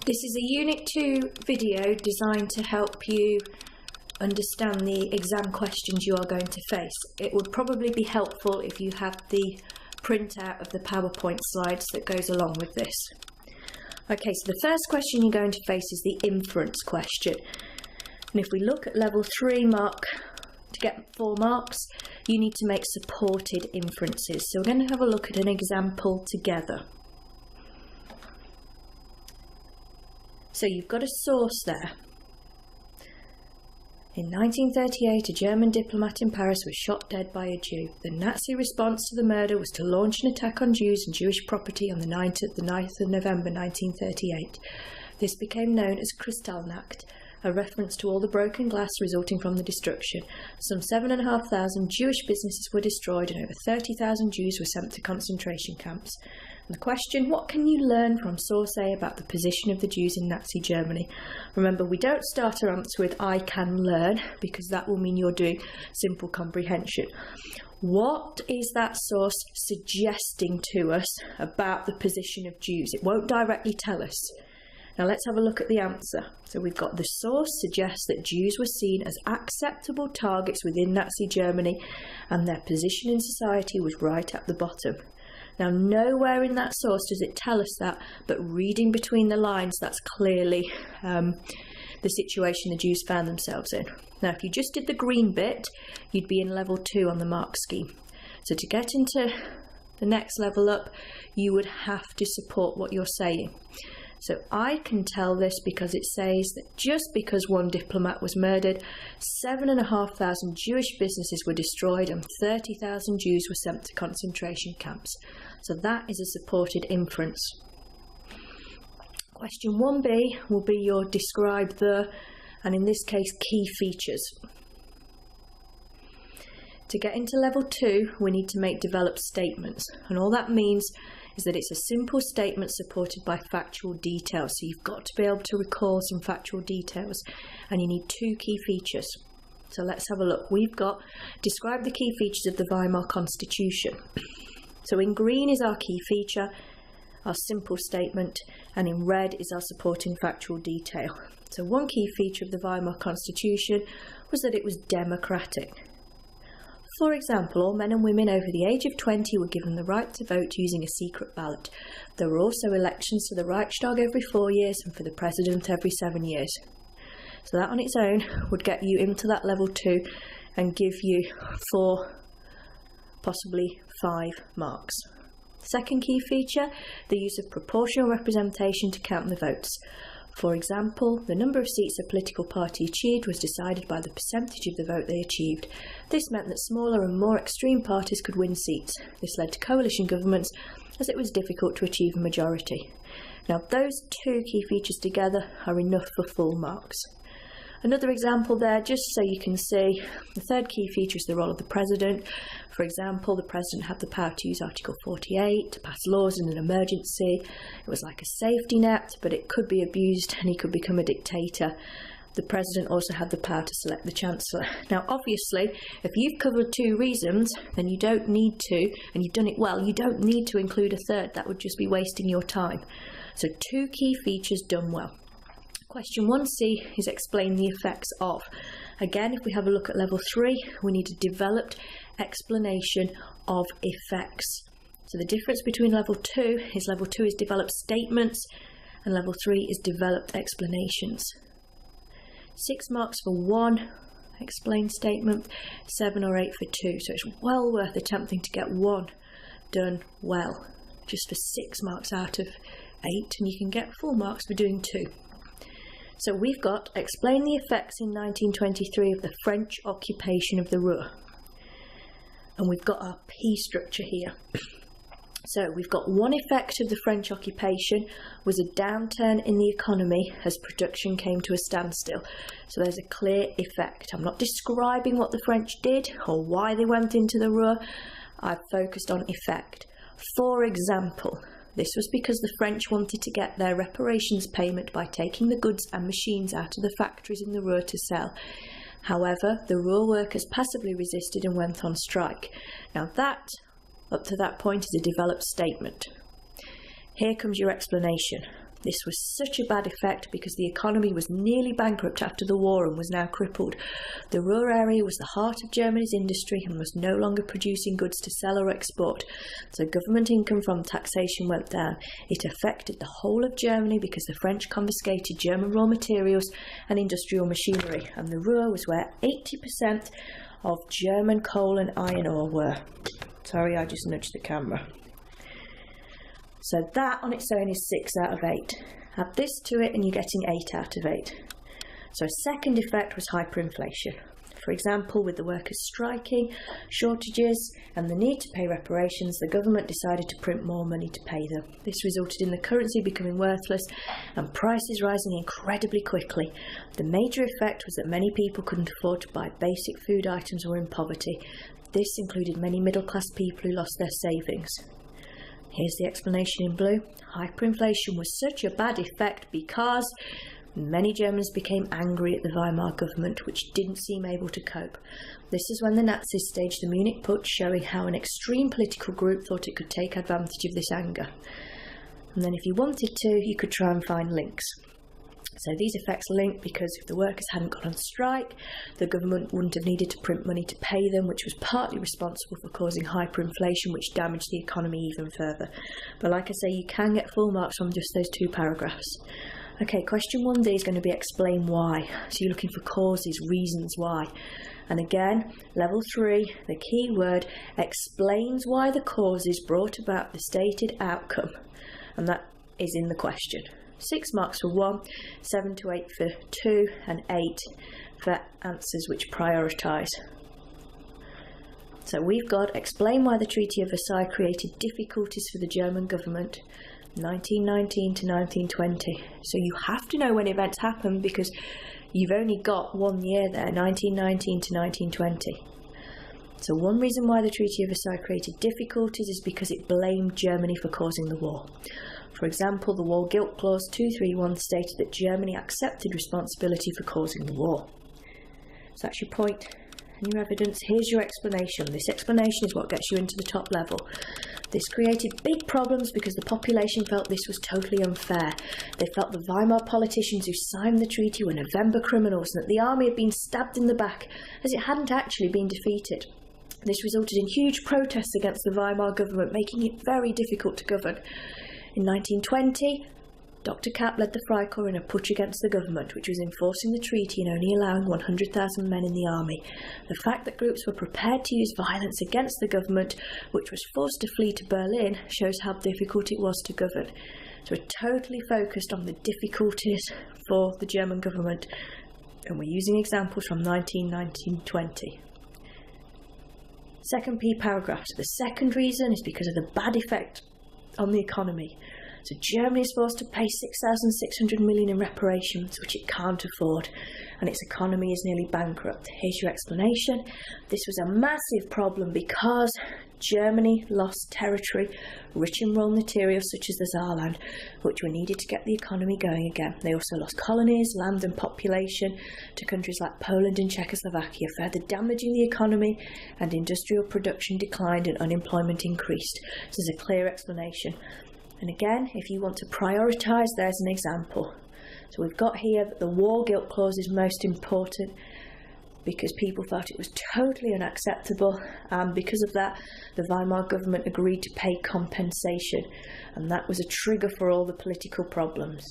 This is a Unit 2 video designed to help you understand the exam questions you are going to face. It would probably be helpful if you have the printout of the PowerPoint slides that goes along with this. Okay, so the first question you're going to face is the inference question. And if we look at level 3 mark, to get 4 marks, you need to make supported inferences. So we're going to have a look at an example together. So you've got a source there. In 1938, a German diplomat in Paris was shot dead by a Jew. The Nazi response to the murder was to launch an attack on Jews and Jewish property on the 9th of November 1938. This became known as Kristallnacht, a reference to all the broken glass resulting from the destruction. Some 7,500 Jewish businesses were destroyed and over 30,000 Jews were sent to concentration camps. And the question, what can you learn from source A about the position of the Jews in Nazi Germany? Remember, we don't start our answer with I can learn, because that will mean you're doing simple comprehension. What is that source suggesting to us about the position of Jews? It won't directly tell us. Now let's have a look at the answer. So we've got the source suggests that Jews were seen as acceptable targets within Nazi Germany and their position in society was right at the bottom. Now nowhere in that source does it tell us that, but reading between the lines, that's clearly the situation the Jews found themselves in. Now if you just did the green bit, you'd be in level 2 on the mark scheme. So to get into the next level up, you would have to support what you're saying. So I can tell this because it says that just because one diplomat was murdered, 7,500 Jewish businesses were destroyed and 30,000 Jews were sent to concentration camps. So that is a supported inference. Question 1b will be your describe the, and in this case, key features. To get into level 2, we need to make developed statements, and all that means is that it's a simple statement supported by factual details. So you've got to be able to recall some factual details, and you need 2 key features. So let's have a look. We've got describe the key features of the Weimar Constitution. So in green is our key feature, our simple statement, and in red is our supporting factual detail. So one key feature of the Weimar Constitution was that it was democratic. For example, all men and women over the age of 20 were given the right to vote using a secret ballot. There were also elections for the Reichstag every 4 years and for the President every 7 years. So that on its own would get you into that level 2 and give you 4, possibly 5 marks. Second key feature, the use of proportional representation to count the votes. For example, the number of seats a political party achieved was decided by the percentage of the vote they achieved. This meant that smaller and more extreme parties could win seats. This led to coalition governments as it was difficult to achieve a majority. Now those 2 key features together are enough for full marks. Another example there, just so you can see, the third key feature is the role of the President. For example, the President had the power to use Article 48 to pass laws in an emergency. It was like a safety net, but it could be abused and he could become a dictator. The President also had the power to select the Chancellor. Now obviously, if you've covered 2 reasons, then you don't need to, and you've done it well, you don't need to include a third. That would just be wasting your time. So 2 key features done well. Question 1c is explain the effects of. Again, if we have a look at level 3, we need a developed explanation of effects. So the difference between level 2 is developed statements and level 3 is developed explanations. 6 marks for 1 explained statement, 7 or 8 for 2. So it's well worth attempting to get 1 done well, just for 6 marks out of 8, and you can get full marks for doing 2. So we've got explain the effects in 1923 of the French occupation of the Ruhr. And we've got our P structure here. So we've got one effect of the French occupation was a downturn in the economy as production came to a standstill. So there's a clear effect. I'm not describing what the French did or why they went into the Ruhr. I've focused on effect. For example, this was because the French wanted to get their reparations payment by taking the goods and machines out of the factories in the Ruhr to sell. However, the Ruhr workers passively resisted and went on strike. Now that, up to that point, is a developed statement. Here comes your explanation. This was such a bad effect because the economy was nearly bankrupt after the war and was now crippled. The Ruhr area was the heart of Germany's industry and was no longer producing goods to sell or export, so government income from taxation went down. It affected the whole of Germany because the French confiscated German raw materials and industrial machinery, and the Ruhr was where 80% of German coal and iron ore were. Sorry, I just nudged the camera. So that on its own is 6 out of 8. Add this to it and you're getting 8 out of 8. So a second effect was hyperinflation. For example, with the workers striking, shortages and the need to pay reparations, the government decided to print more money to pay them. This resulted in the currency becoming worthless and prices rising incredibly quickly. The major effect was that many people couldn't afford to buy basic food items or were in poverty. This included many middle-class people who lost their savings. Here's the explanation in blue. Hyperinflation was such a bad effect because many Germans became angry at the Weimar government, which didn't seem able to cope. This is when the Nazis staged the Munich Putsch, showing how an extreme political group thought it could take advantage of this anger. And then if you wanted to, you could try and find links. So these effects link because if the workers hadn't gone on strike, the government wouldn't have needed to print money to pay them, which was partly responsible for causing hyperinflation, which damaged the economy even further. But like I say, you can get full marks from just those 2 paragraphs. Okay, question 1D is going to be explain why. So you're looking for causes, reasons why. And again, level 3, the key word explains why the causes brought about the stated outcome. And that is in the question. 6 marks for 1, 7 to 8 for 2, and 8 for answers which prioritise. So we've got explain why the Treaty of Versailles created difficulties for the German government, 1919 to 1920. So you have to know when events happened because you've only got 1 year there, 1919 to 1920. So one reason why the Treaty of Versailles created difficulties is because it blamed Germany for causing the war. For example, the War Guilt Clause 231 stated that Germany accepted responsibility for causing the war. So that's your point and your evidence. Here's your explanation. This explanation is what gets you into the top level. This created big problems because the population felt this was totally unfair. They felt the Weimar politicians who signed the treaty were November criminals and that the army had been stabbed in the back as it hadn't actually been defeated. This resulted in huge protests against the Weimar government, making it very difficult to govern. In 1920, Dr. Kapp led the Freikorps in a putsch against the government, which was enforcing the treaty and only allowing 100,000 men in the army. The fact that groups were prepared to use violence against the government, which was forced to flee to Berlin, shows how difficult it was to govern. So we're totally focused on the difficulties for the German government, and we're using examples from 1919-20. Second P paragraph. So the second reason is because of the bad effect on the economy. So Germany is forced to pay 6,600 million in reparations, which it can't afford, and its economy is nearly bankrupt. Here's your explanation. This was a massive problem because Germany lost territory rich in raw materials such as the Saarland, which were needed to get the economy going again. They also lost colonies, land and population to countries like Poland and Czechoslovakia, further damaging the economy, and industrial production declined and unemployment increased. This is a clear explanation. And again, if you want to prioritise, there's an example. So we've got here that the War Guilt Clause is most important because people felt it was totally unacceptable, and because of that the Weimar government agreed to pay compensation, and that was a trigger for all the political problems.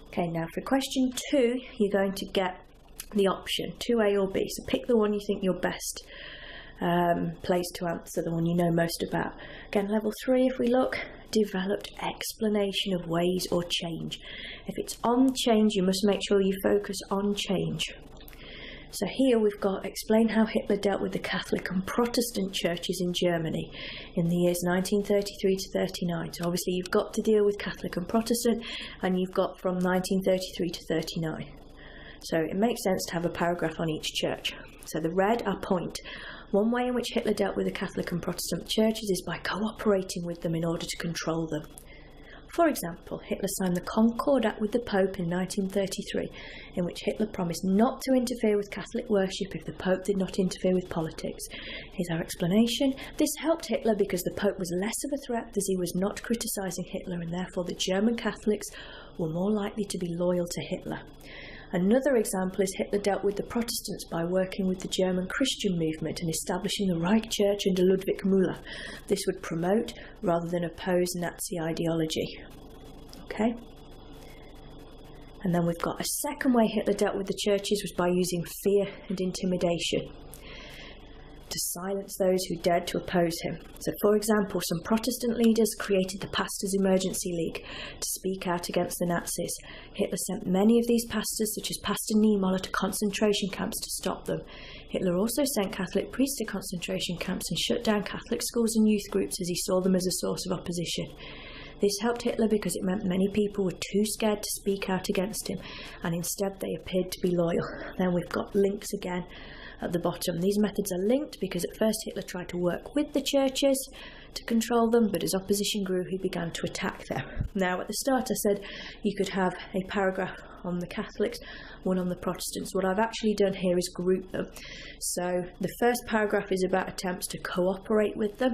Okay, now for question 2 you're going to get the option 2A or B, so pick the one you think you're best place to answer, the one you know most about. Again, level 3, if we look, developed explanation of ways or change. If it's on change, you must make sure you focus on change. So here we've got explain how Hitler dealt with the Catholic and Protestant churches in Germany in the years 1933 to 39. So obviously you've got to deal with Catholic and Protestant, and you've got from 1933 to 39. So it makes sense to have a paragraph on each church. So the red are point. One way in which Hitler dealt with the Catholic and Protestant churches is by cooperating with them in order to control them. For example, Hitler signed the Concordat with the Pope in 1933, in which Hitler promised not to interfere with Catholic worship if the Pope did not interfere with politics. Here's our explanation. This helped Hitler because the Pope was less of a threat, as he was not criticising Hitler, and therefore the German Catholics were more likely to be loyal to Hitler. Another example is Hitler dealt with the Protestants by working with the German Christian movement and establishing the Reich Church under Ludwig Müller. This would promote rather than oppose Nazi ideology. Okay? And then we've got a second way Hitler dealt with the churches was by using fear and intimidation to silence those who dared to oppose him. So, for example, some Protestant leaders created the Pastors' Emergency League to speak out against the Nazis. Hitler sent many of these pastors, such as Pastor Niemöller, to concentration camps to stop them. Hitler also sent Catholic priests to concentration camps and shut down Catholic schools and youth groups as he saw them as a source of opposition. This helped Hitler because it meant many people were too scared to speak out against him, and instead they appeared to be loyal. Then we've got links again at the bottom. These methods are linked because at first Hitler tried to work with the churches to control them, but as opposition grew he began to attack them. Now at the start I said you could have a paragraph on the Catholics, one on the Protestants. What I've actually done here is group them. So the first paragraph is about attempts to cooperate with them,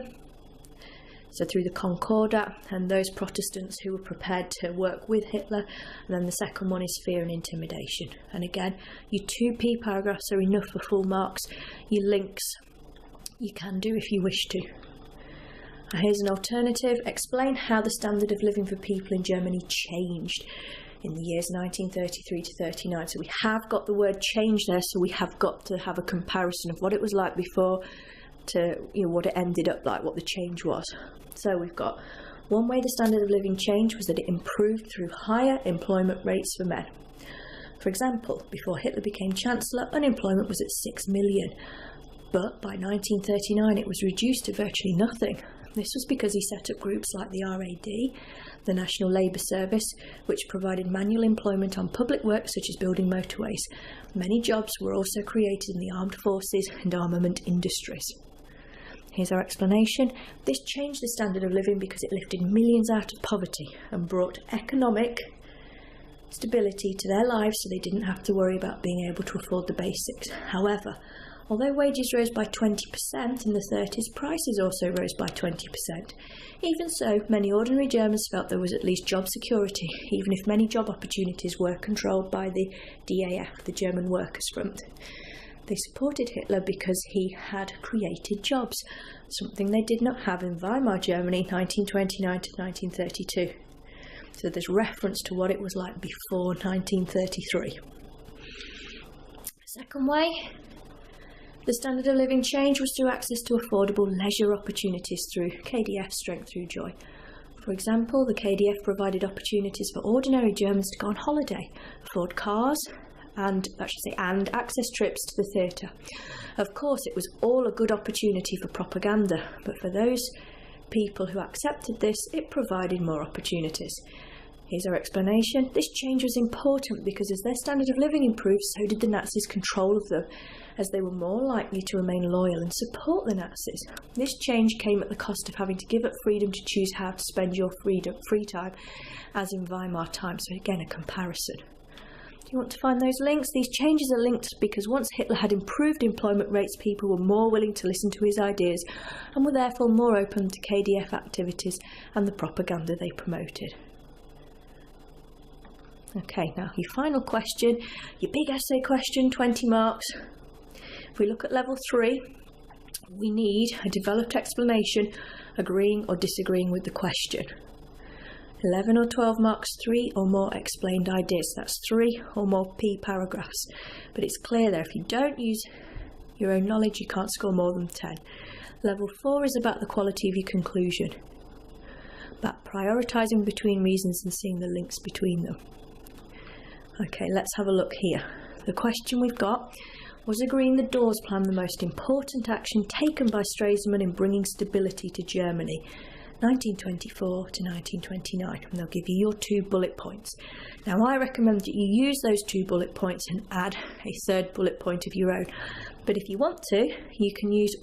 so through the Concordat and those Protestants who were prepared to work with Hitler. And then the second one is fear and intimidation. And again, your 2p paragraphs are enough for full marks. Your links you can do if you wish to. Here's an alternative. Explain how the standard of living for people in Germany changed in the years 1933 to 39. So we have got the word change there, so we have got to have a comparison of what it was like before to what it ended up like, what the change was. So we've got one way the standard of living changed was that it improved through higher employment rates for men. For example, before Hitler became Chancellor, unemployment was at 6 million, but by 1939 it was reduced to virtually nothing. This was because he set up groups like the RAD, the National Labour Service, which provided manual employment on public work such as building motorways. Many jobs were also created in the armed forces and armament industries. Here's our explanation. This changed the standard of living because it lifted millions out of poverty and brought economic stability to their lives, so they didn't have to worry about being able to afford the basics. However, although wages rose by 20% in the 30s, prices also rose by 20%. Even so, many ordinary Germans felt there was at least job security, even if many job opportunities were controlled by the DAF, the German Workers' Front. They supported Hitler because he had created jobs, something they did not have in Weimar Germany 1929 to 1932. So there's reference to what it was like before 1933. Second way the standard of living change was through access to affordable leisure opportunities through KDF, Strength Through Joy. For example, the KDF provided opportunities for ordinary Germans to go on holiday, afford cars, and access trips to the theatre. Of course, it was all a good opportunity for propaganda, but for those people who accepted this, it provided more opportunities. Here's our explanation. This change was important because as their standard of living improved, so did the Nazis' control of them, as they were more likely to remain loyal and support the Nazis. This change came at the cost of having to give up freedom to choose how to spend your free time, as in Weimar time. So again, a comparison. You want to find those links? These changes are linked because once Hitler had improved employment rates, people were more willing to listen to his ideas and were therefore more open to KDF activities and the propaganda they promoted. Okay, now your final question, your big essay question, 20 marks. If we look at level 3, we need a developed explanation agreeing or disagreeing with the question. 11 or 12 marks, 3 or more explained ideas. That's 3 or more P paragraphs. But it's clear there, if you don't use your own knowledge, you can't score more than 10. Level 4 is about the quality of your conclusion, about prioritising between reasons and seeing the links between them. Okay, let's have a look here. The question we've got was agreeing the Dawes Plan the most important action taken by Stresemann in bringing stability to Germany, 1924 to 1929, and they'll give you your 2 bullet points. Now I recommend that you use those 2 bullet points and add a 3rd bullet point of your own, but if you want to, you can use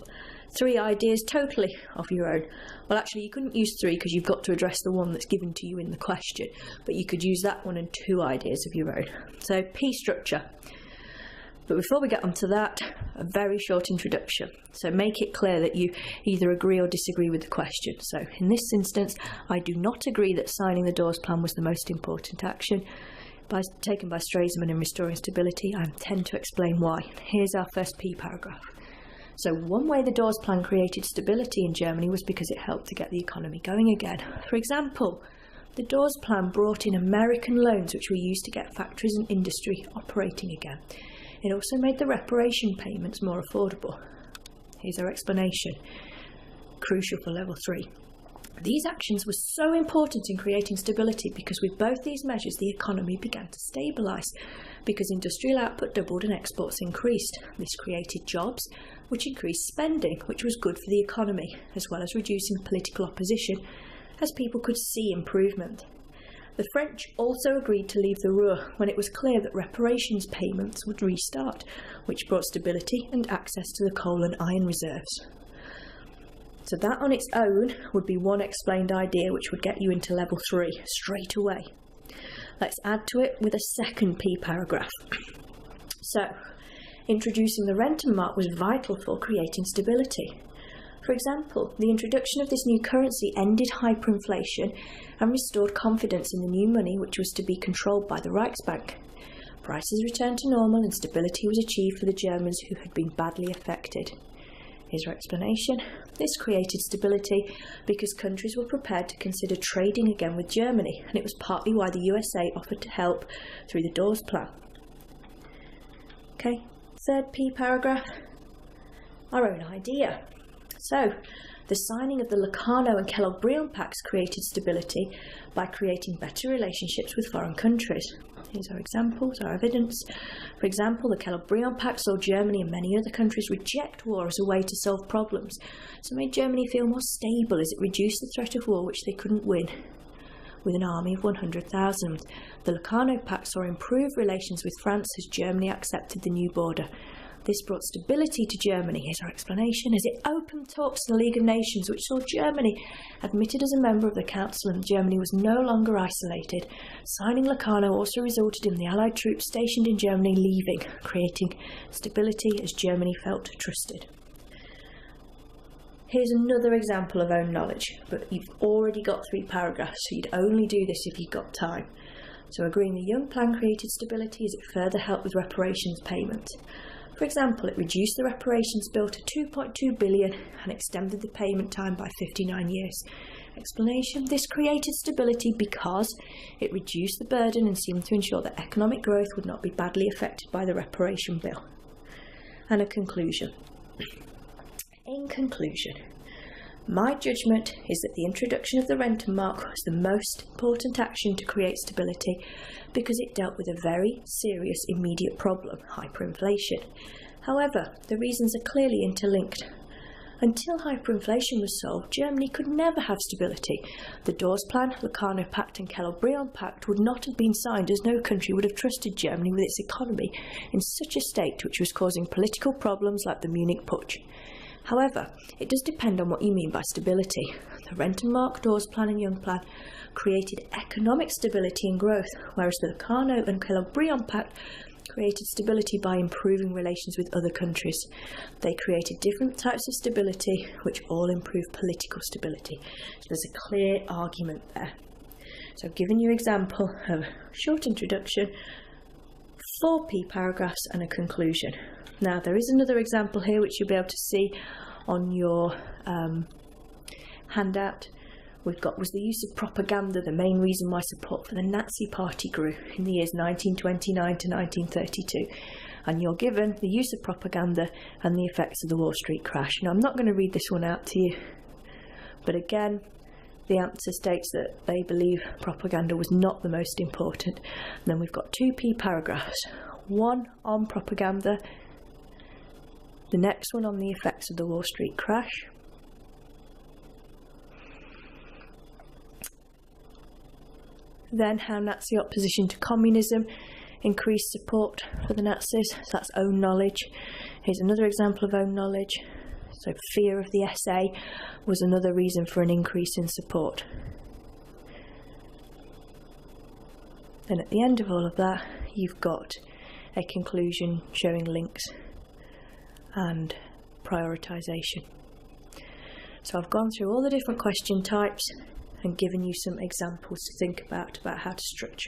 3 ideas totally of your own. Well, actually, you couldn't use 3 because you've got to address the one that's given to you in the question, but you could use that one and 2 ideas of your own. So P structure. But before we get onto that, a very short introduction. So make it clear that you either agree or disagree with the question. So in this instance, I do not agree that signing the Dawes Plan was the most important action taken by Stresemann in restoring stability. I intend to explain why. Here's our first P paragraph. So one way the Dawes Plan created stability in Germany was because it helped to get the economy going again. For example, the Dawes Plan brought in American loans which were used to get factories and industry operating again. It also made the reparation payments more affordable. Here's our explanation. Crucial for level 3. These actions were so important in creating stability because with both these measures the economy began to stabilise, because industrial output doubled and exports increased. This created jobs, which increased spending, which was good for the economy, as well as reducing political opposition, as people could see improvement. The French also agreed to leave the Ruhr when it was clear that reparations payments would restart, which brought stability and access to the coal and iron reserves. So that on its own would be one explained idea which would get you into level 3 straight away. Let's add to it with a second P paragraph. So, introducing the Rentenmark was vital for creating stability. For example, the introduction of this new currency ended hyperinflation and restored confidence in the new money which was to be controlled by the Reichsbank. Prices returned to normal and stability was achieved for the Germans who had been badly affected. Here's our explanation. This created stability because countries were prepared to consider trading again with Germany, and it was partly why the USA offered to help through the Dawes Plan. Okay, third P paragraph, our own idea. So, the signing of the Locarno and Kellogg-Briand Pacts created stability by creating better relationships with foreign countries. Here's our examples, our evidence. For example, the Kellogg-Briand Pact saw Germany and many other countries reject war as a way to solve problems, so it made Germany feel more stable as it reduced the threat of war which they couldn't win. With an army of 100,000. The Locarno Pact saw improved relations with France as Germany accepted the new border. This brought stability to Germany, here's our explanation, as it opened talks to the League of Nations, which saw Germany admitted as a member of the Council and Germany was no longer isolated. Signing Locarno also resulted in the Allied troops stationed in Germany leaving, creating stability as Germany felt trusted. Here's another example of own knowledge, but you've already got 3 paragraphs, so you'd only do this if you've got time. So agreeing the Young Plan created stability as it further helped with reparations payments. For example, it reduced the reparations bill to 2.2 billion and extended the payment time by 59 years. Explanation: this created stability because it reduced the burden and seemed to ensure that economic growth would not be badly affected by the reparation bill. And a conclusion. In conclusion, my judgment is that the introduction of the Rentenmark was the most important action to create stability because it dealt with a very serious immediate problem, hyperinflation. However, the reasons are clearly interlinked. Until hyperinflation was solved, Germany could never have stability. The Dawes Plan, Locarno Pact and Kellogg-Briand Pact would not have been signed as no country would have trusted Germany with its economy in such a state which was causing political problems like the Munich Putsch. However, it does depend on what you mean by stability. The Rentenmark, Dawes Plan and Young Plan created economic stability and growth, whereas the Locarno and Kellogg-Briand Pact created stability by improving relations with other countries. They created different types of stability, which all improve political stability. So there's a clear argument there. So I've given you an example of a short introduction, 4 P paragraphs and a conclusion. Now there is another example here which you'll be able to see on your handout. Was the use of propaganda the main reason why support for the Nazi Party grew in the years 1929 to 1932? And you're given the use of propaganda and the effects of the Wall Street crash. Now I'm not going to read this one out to you, but again, the answer states that they believe propaganda was not the most important. And then we've got 2 P paragraphs, one on propaganda, the next one on the effects of the Wall Street crash, then how Nazi opposition to communism increased support for the Nazis. So that's own knowledge. Here's another example of own knowledge. So fear of the essay was another reason for an increase in support. Then at the end of all of that, you've got a conclusion showing links and prioritisation. So I've gone through all the different question types and given you some examples to think about how to structure